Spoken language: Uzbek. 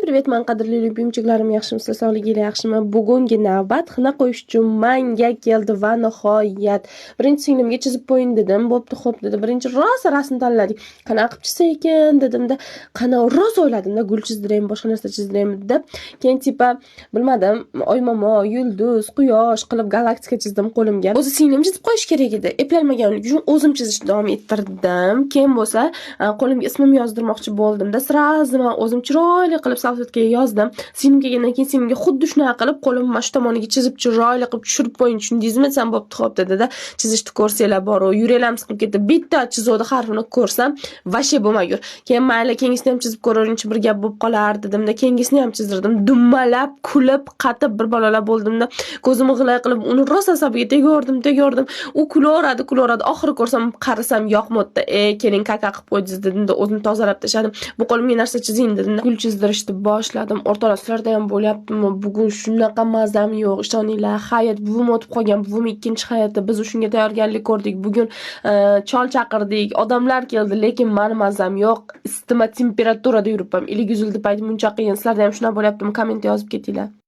Привет, man qadrli любимчиklarim, yaxshimisizlar? Sog'liginglar yaxshimi? Bugungi navbat xina qo'yish uchun menga keldi va nihoyat birinchi singlimga chizib qo'yin dedim. Bo'pti, xo'p dedi. Birinchi rosa rasm tanladik. Qanaqa qilib chizsa ekan dedimda, rosa o'yladimda, gul chizdiraymi, boshqa narsa chizdiraymi deb. Keyin bilmadim, oymomo, yulduz, quyosh qilib galaktika chizdim qo'limga. O'zi singlim chizib qo'yish kerak edi. Eplolmaganlik uchun o'zim chizishni davom ettirdim. Keyin bo'lsa, qo'limga ismimni yozdirmoqchi bo'ldimda, sразу men o'zim chiroyli qilib salfetkaga yozdim. Singlim kelgandan keyin singlimga xuddi shunaqa qilib qo'limni mana shu tomoniga chizib chiroyli qilib tushirib qo'ying, tushundingizmi? Sen bo'pti, xo'p dedi-da. Chizishni ko'rsanglar bor, yuragim siqib ketdi. Bitta chizuvdi harfini ko'rsam, vashe bo'lmagur. Keyin mayli, kengisini ham chizib ko'raveringchi, bir gap bo'lib qolar dedimda, kengisini ham chizdirdim. Dummalab, kulib, qatib bir balolar bo'ldimda, ko'zimni g'ilay qilib uni rosa asabiga tegordim. U kulaveradi. Oxiri ko'rsam, qarasam yoqmadi. Keling kaka qilib qo'ydingiz dedimda, o'zimni tozalab tashladim. Bu qo'limga narsa chizing dedim. Gul chizdirishni boshladim. O'rtoqlar, sizlarda ham bo'lyaptimi? Bugun shunaqa mazam yo'q, ishoninglar. Hayot buvim o'tib qolgan, buvim ikkinchi hayoti. Biz shunga tayyorgarlik ko'rdik. Bugun chol chaqirdik, odamlar keldi, lekin meni mazam yo'q. Isitma temperaturada yuribman. Ilik yuzildi payti muncha qiyin. Sizlarda ham shunaqa bo'lyaptimi? Komment yozib ketinglar.